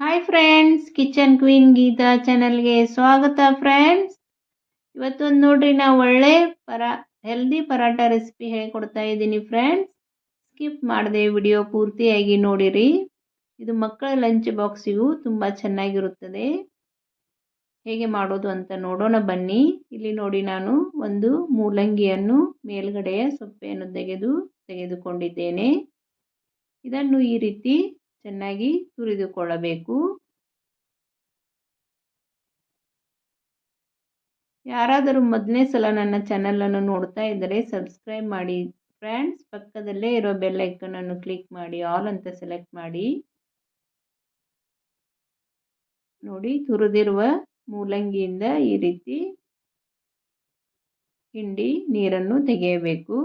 Hi friends, kitchen queen Geeta ಚಾನಲ್ಗೆ ಸ್ವಾಗತ friends. ಇವತ್ತೊಂದು ನೋಡ್ರಿ, ನಾವು ಒಳ್ಳೆ ಹೆಲ್ದಿ ಪರಾಟ ರೆಸಿಪಿ ಹೇಳಿಕೊಡ್ತಾ ಇದ್ದೀನಿ ಫ್ರೆಂಡ್ಸ್. ಸ್ಕಿಪ್ ಮಾಡದೆ ವಿಡಿಯೋ ಪೂರ್ತಿಯಾಗಿ ನೋಡಿರಿ. ಇದು ಮಕ್ಕಳ ಲಂಚ್ ಬಾಕ್ಸಿಗೂ ತುಂಬ ಚೆನ್ನಾಗಿರುತ್ತದೆ. ಹೇಗೆ ಮಾಡೋದು ಅಂತ ನೋಡೋಣ ಬನ್ನಿ. ಇಲ್ಲಿ ನೋಡಿ, ನಾನು ಒಂದು ಮೂಲಂಗಿಯನ್ನು ಮೇಲ್ಗಡೆಯ ಸೊಪ್ಪೆಯನ್ನು ತೆಗೆದುಕೊಂಡಿದ್ದೇನೆ. ಇದನ್ನು ಈ ರೀತಿ ಚೆನ್ನಾಗಿ ತುರಿದುಕೊಳ್ಳಬೇಕು. ಯಾರಾದರೂ ಮೊದಲನೇ ಸಲ ನನ್ನ ಚಾನಲನ್ನು ನೋಡ್ತಾ ಇದ್ದರೆ ಸಬ್ಸ್ಕ್ರೈಬ್ ಮಾಡಿ ಫ್ರೆಂಡ್ಸ್. ಪಕ್ಕದಲ್ಲೇ ಇರೋ ಬೆಲ್ ಐಕನ್ ಅನ್ನು ಕ್ಲಿಕ್ ಮಾಡಿ ಆಲ್ ಅಂತ ಸೆಲೆಕ್ಟ್ ಮಾಡಿ. ನೋಡಿ, ತುರಿದಿರುವ ಮೂಲಂಗಿಯಿಂದ ಈ ರೀತಿ ಹಿಂಡಿ ನೀರನ್ನು ತೆಗೆಯಬೇಕು.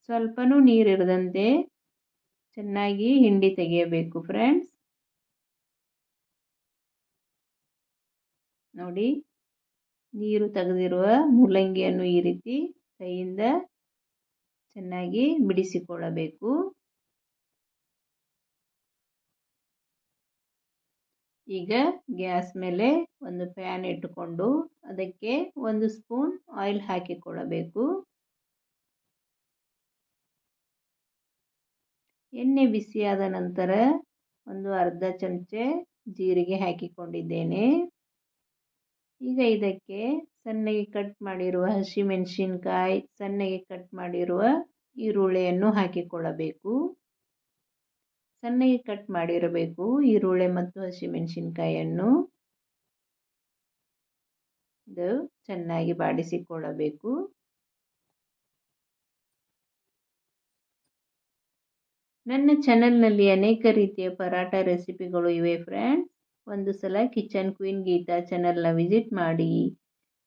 ಸ್ವಲ್ಪನೂ ನೀರಿರದಂತೆ ಚೆನ್ನಾಗಿ ಹಿಂಡಿ ತೆಗೆಯಬೇಕು ಫ್ರೆಂಡ್ಸ್. ನೋಡಿ, ನೀರು ತೆಗೆದಿರುವ ಮೂಲಂಗಿಯನ್ನು ಈ ರೀತಿ ಕೈಯಿಂದ ಚೆನ್ನಾಗಿ ಬಿಡಿಸಿಕೊಳ್ಳಬೇಕು. ಈಗ ಗ್ಯಾಸ್ ಮೇಲೆ ಒಂದು ಪ್ಯಾನ್ ಇಟ್ಟುಕೊಂಡು ಅದಕ್ಕೆ 1 ಸ್ಪೂನ್ ಆಯಿಲ್ ಹಾಕಿಕೊಳ್ಳಬೇಕು. ಎಣ್ಣೆ ಬಿಸಿಯಾದ ನಂತರ ಒಂದು ಅರ್ಧ ಚಮಚೆ ಜೀರಿಗೆ ಹಾಕಿಕೊಂಡಿದ್ದೇನೆ. ಈಗ ಇದಕ್ಕೆ ಸಣ್ಣಗೆ ಕಟ್ ಮಾಡಿರುವ ಹಸಿಮೆಣಸಿನಕಾಯಿ, ಸಣ್ಣಗೆ ಕಟ್ ಮಾಡಿರುವ ಈರುಳ್ಳಿಯನ್ನು ಹಾಕಿಕೊಳ್ಳಬೇಕು. ಸಣ್ಣಗೆ ಕಟ್ ಮಾಡಿರಬೇಕು ಈರುಳ್ಳಿ ಮತ್ತು ಹಸಿಮೆಣಸಿನಕಾಯಿಯನ್ನು. ಇದು ಚೆನ್ನಾಗಿ ಬಾಡಿಸಿಕೊಳ್ಳಬೇಕು. ನನ್ನ ಚಾನಲ್ನಲ್ಲಿ ಅನೇಕ ರೀತಿಯ ಪರಾಟ ರೆಸಿಪಿಗಳು ಇವೆ ಫ್ರೆಂಡ್ಸ್. ಒಂದು ಸಲ ಕಿಚನ್ ಕ್ವೀನ್ ಗೀತಾ ಚಾನಲ್ನ ವಿಸಿಟ್ ಮಾಡಿ.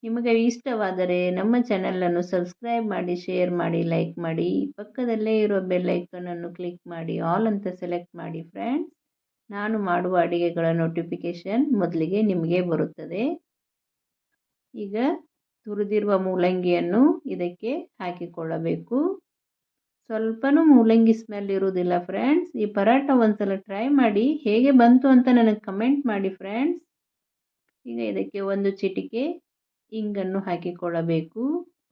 ನಿಮಗೆ ಇಷ್ಟವಾದರೆ ನಮ್ಮ ಚಾನಲನ್ನು ಸಬ್ಸ್ಕ್ರೈಬ್ ಮಾಡಿ, ಶೇರ್ ಮಾಡಿ, ಲೈಕ್ ಮಾಡಿ. ಪಕ್ಕದಲ್ಲೇ ಇರೋ ಬೆಲ್ ಐಕನ್ ಅನ್ನು ಕ್ಲಿಕ್ ಮಾಡಿ ಆಲ್ ಅಂತ ಸೆಲೆಕ್ಟ್ ಮಾಡಿ ಫ್ರೆಂಡ್ಸ್. ನಾನು ಮಾಡುವ ಅಡುಗೆಗಳ ನೋಟಿಫಿಕೇಶನ್ ಮೊದಲಿಗೆ ನಿಮಗೆ ಬರುತ್ತದೆ. ಈಗ ತುರಿದಿರುವ ಮೂಲಂಗಿಯನ್ನು ಇದಕ್ಕೆ ಹಾಕಿಕೊಳ್ಳಬೇಕು. ಸ್ವಲ್ಪನೂ ಮೂಲಂಗಿ ಸ್ಮೆಲ್ ಇರುವುದಿಲ್ಲ ಫ್ರೆಂಡ್ಸ್. ಈ ಪರಾಟ ಒಂದ್ಸಲ ಟ್ರೈ ಮಾಡಿ, ಹೇಗೆ ಬಂತು ಅಂತ ನನಗೆ ಕಮೆಂಟ್ ಮಾಡಿ ಫ್ರೆಂಡ್ಸ್. ಈಗ ಇದಕ್ಕೆ 1 ಚಿಟಿಕೆ ಇಂಗನ್ನು ಹಾಕಿಕೊಳ್ಳಬೇಕು.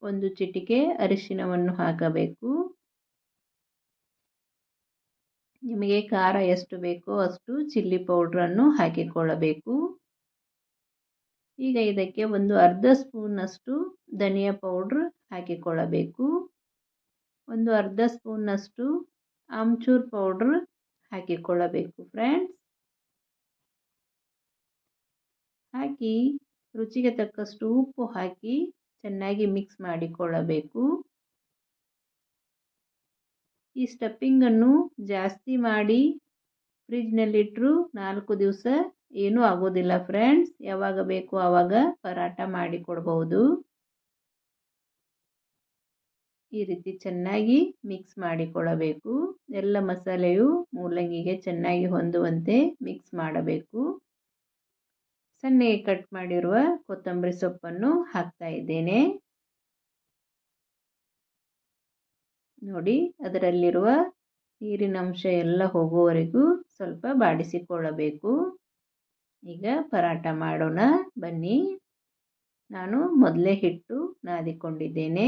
1 ಚಿಟಿಕೆ ಅರಿಶಿನವನ್ನು ಹಾಕಬೇಕು. ನಿಮಗೆ ಖಾರ ಎಷ್ಟು ಬೇಕೋ ಅಷ್ಟು ಚಿಲ್ಲಿ ಪೌಡ್ರನ್ನು ಹಾಕಿಕೊಳ್ಳಬೇಕು. ಈಗ ಇದಕ್ಕೆ ಒಂದು ಅರ್ಧ ಸ್ಪೂನ್ನಷ್ಟು ಧನಿಯಾ ಪೌಡ್ರ್ ಹಾಕಿಕೊಳ್ಳಬೇಕು. ಒಂದು ಅರ್ಧ ಸ್ಪೂನ್ನಷ್ಟು ಆಮ್ಚೂರ್ ಪೌಡ್ರ್ ಹಾಕಿಕೊಳ್ಳಬೇಕು ಫ್ರೆಂಡ್ಸ್. ಹಾಕಿ ರುಚಿಗೆ ತಕ್ಕಷ್ಟು ಉಪ್ಪು ಹಾಕಿ ಚೆನ್ನಾಗಿ ಮಿಕ್ಸ್ ಮಾಡಿಕೊಳ್ಳಬೇಕು. ಈ ಸ್ಟಫಿಂಗನ್ನು ಜಾಸ್ತಿ ಮಾಡಿ ಫ್ರಿಜ್ನಲ್ಲಿಟ್ಟರು 4 ದಿವಸ ಏನೂ ಆಗೋದಿಲ್ಲ ಫ್ರೆಂಡ್ಸ್. ಯಾವಾಗ ಬೇಕು ಆವಾಗ ಪರಾಟ ಮಾಡಿಕೊಡ್ಬೋದು. ಈ ರೀತಿ ಚೆನ್ನಾಗಿ ಮಿಕ್ಸ್ ಮಾಡಿಕೊಳ್ಳಬೇಕು. ಎಲ್ಲ ಮಸಾಲೆಯು ಮೂಲಂಗಿಗೆ ಚೆನ್ನಾಗಿ ಹೊಂದುವಂತೆ ಮಿಕ್ಸ್ ಮಾಡಬೇಕು. ಸಣ್ಣಗೆ ಕಟ್ ಮಾಡಿರುವ ಕೊತ್ತಂಬರಿ ಸೊಪ್ಪನ್ನು ಹಾಕ್ತಾ ಇದ್ದೇನೆ. ನೋಡಿ, ಅದರಲ್ಲಿರುವ ನೀರಿನ ಅಂಶ ಎಲ್ಲ ಹೋಗುವವರೆಗೂ ಸ್ವಲ್ಪ ಬಾಡಿಸಿಕೊಳ್ಳಬೇಕು. ಈಗ ಪರಾಟ ಮಾಡೋಣ ಬನ್ನಿ. ನಾನು ಮೊದಲೇ ಹಿಟ್ಟು ನಾದಿಕೊಂಡಿದ್ದೇನೆ.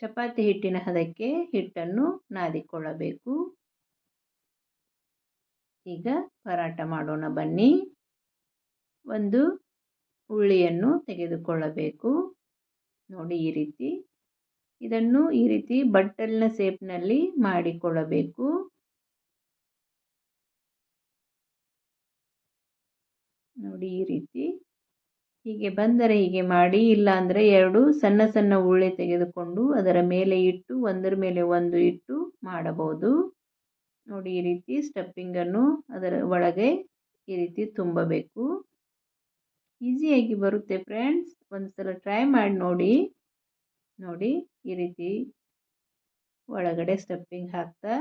ಚಪಾತಿ ಹಿಟ್ಟಿನ ಹದಕ್ಕೆ ಹಿಟ್ಟನ್ನು ನಾದಿಕೊಳ್ಳಬೇಕು. ಈಗ ಪರಾಟ ಮಾಡೋಣ ಬನ್ನಿ. ಒಂದು ಉಳ್ಳಿಯನ್ನು ತೆಗೆದುಕೊಳ್ಳಬೇಕು. ನೋಡಿ, ಈ ರೀತಿ ಇದನ್ನು ಈ ರೀತಿ ಬಟ್ಟಲಿನ ಶೇಪ್ನಲ್ಲಿ ಮಾಡಿಕೊಳ್ಳಬೇಕು. ನೋಡಿ, ಈ ರೀತಿ ಹೀಗೆ ಬಂದರೆ ಹೀಗೆ ಮಾಡಿ, ಇಲ್ಲ ಅಂದರೆ 2 ಸಣ್ಣ ಸಣ್ಣ ಉಳ್ಳಿ ತೆಗೆದುಕೊಂಡು ಅದರ ಮೇಲೆ ಇಟ್ಟು ಒಂದರ ಮೇಲೆ ಒಂದು ಇಟ್ಟು ಮಾಡಬಹುದು. ನೋಡಿ, ಈ ರೀತಿ ಸ್ಟಫಿಂಗನ್ನು ಅದರ ಒಳಗೆ ಈ ರೀತಿ ತುಂಬಬೇಕು. ಈಸಿಯಾಗಿ ಬರುತ್ತೆ ಫ್ರೆಂಡ್ಸ್. ಒಂದು ಸಲ ಟ್ರೈ ಮಾಡಿ ನೋಡಿ. ನೋಡಿ, ಈ ರೀತಿ ಒಳಗಡೆ ಸ್ಟಫಿಂಗ್ ಹಾಕ್ತಾ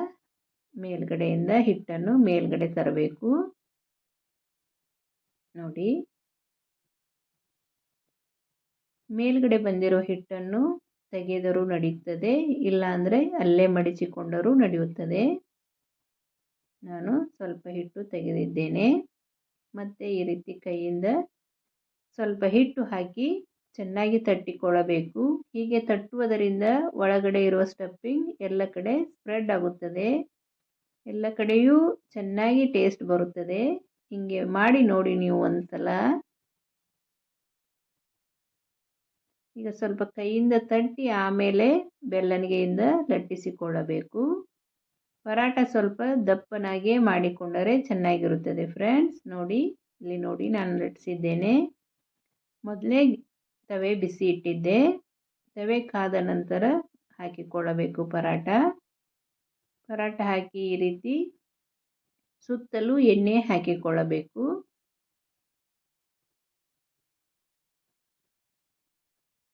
ಮೇಲ್ಗಡೆಯಿಂದ ಹಿಟ್ಟನ್ನು ಮೇಲ್ಗಡೆ ತರಬೇಕು. ನೋಡಿ, ಮೇಲ್ಗಡೆ ಬಂದಿರೋ ಹಿಟ್ಟನ್ನು ತೆಗೆದರೂ ನಡೆಯುತ್ತದೆ, ಇಲ್ಲ ಅಂದರೆ ಅಲ್ಲೇ ಮಡಿಚಿಕೊಂಡರೂ ನಡೆಯುತ್ತದೆ. ನಾನು ಸ್ವಲ್ಪ ಹಿಟ್ಟು ತೆಗೆದಿದ್ದೇನೆ. ಮತ್ತು ಈ ರೀತಿ ಕೈಯಿಂದ ಸ್ವಲ್ಪ ಹಿಟ್ಟು ಹಾಕಿ ಚೆನ್ನಾಗಿ ತಟ್ಟಿಕೊಳ್ಳಬೇಕು. ಹೀಗೆ ತಟ್ಟುವುದರಿಂದ ಒಳಗಡೆ ಇರುವ ಸ್ಟಫಿಂಗ್ ಎಲ್ಲ ಕಡೆ ಸ್ಪ್ರೆಡ್ ಆಗುತ್ತದೆ. ಎಲ್ಲ ಕಡೆಯೂ ಚೆನ್ನಾಗಿ ಟೇಸ್ಟ್ ಬರುತ್ತದೆ. ಹೀಗೆ ಮಾಡಿ ನೋಡಿ ನೀವು ಒಂದ್ಸಲ. ಈಗ ಸ್ವಲ್ಪ ಕೈಯಿಂದ ತಟ್ಟಿ ಆಮೇಲೆ ಬೆಲ್ಲನಿಗೆಯಿಂದ ಲಟ್ಟಿಸಿಕೊಳ್ಳಬೇಕು. ಪರಾಟ ಸ್ವಲ್ಪ ದಪ್ಪನಾಗೆ ಮಾಡಿಕೊಂಡರೆ ಚೆನ್ನಾಗಿರುತ್ತದೆ ಫ್ರೆಂಡ್ಸ್. ನೋಡಿ, ಇಲ್ಲಿ ನೋಡಿ ನಾನು ಲಟ್ಟಿಸಿದ್ದೇನೆ. ಮೊದಲೇ ತವೆ ಬಿಸಿ ಇಟ್ಟಿದ್ದೆ. ತವೆ ಕಾದ ನಂತರ ಹಾಕಿಕೊಳ್ಳಬೇಕು ಪರಾಟ ಹಾಕಿ ಈ ರೀತಿ ಸುತ್ತಲೂ ಎಣ್ಣೆ ಹಾಕಿಕೊಳ್ಳಬೇಕು.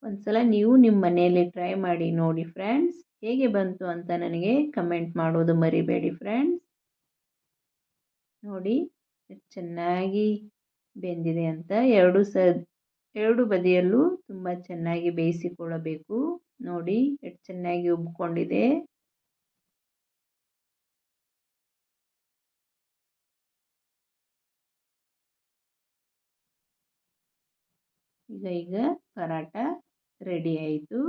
ಒಂದ್ಸಲ ನೀವು ನಿಮ್ಮ ಮನೆಯಲ್ಲಿ ಟ್ರೈ ಮಾಡಿ ನೋಡಿ ಫ್ರೆಂಡ್ಸ್. ಹೇಗೆ ಬಂತು ಅಂತ ನನಗೆ ಕಮೆಂಟ್ ಮಾಡೋದು ಮರಿಬೇಡಿ ಫ್ರೆಂಡ್ಸ್. ನೋಡಿ ಎಷ್ಟು ಚೆನ್ನಾಗಿ ಬೆಂದಿದೆ ಅಂತ. ಎರಡು ಬದಿಯಲ್ಲೂ ತುಂಬ ಚೆನ್ನಾಗಿ ಬೇಯಿಸಿಕೊಳ್ಳಬೇಕು. ನೋಡಿ ಎಷ್ಟು ಚೆನ್ನಾಗಿ ಉಬ್ಕೊಂಡಿದೆ. ಈಗ ಪರಾಟ ರೆಡಿ ಆಯಿತು.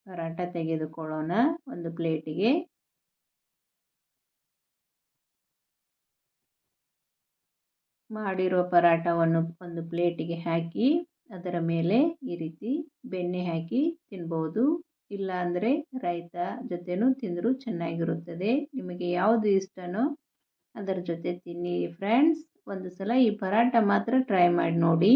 ಪರಾಟ ತೆಗೆದುಕೊಳ್ಳೋಣ ಒಂದು ಪ್ಲೇಟಿಗೆ. ಮಾಡಿರುವ ಪರಾಟವನ್ನು ಒಂದು ಪ್ಲೇಟಿಗೆ ಹಾಕಿ ಅದರ ಮೇಲೆ ಈ ರೀತಿ ಬೆಣ್ಣೆ ಹಾಕಿ ತಿನ್ಬೋದು. ಇಲ್ಲ ಅಂದರೆ ರೈತ ಜೊತೆನೂ ತಿಂದರೂ ಚೆನ್ನಾಗಿರುತ್ತದೆ. ನಿಮಗೆ ಯಾವುದು ಇಷ್ಟನೋ ಅದರ ಜೊತೆ ತಿನ್ನಿ ಫ್ರೆಂಡ್ಸ್. ಒಂದು ಸಲ ಈ ಪರಾಟ ಮಾತ್ರ ಟ್ರೈ ಮಾಡಿ ನೋಡಿ.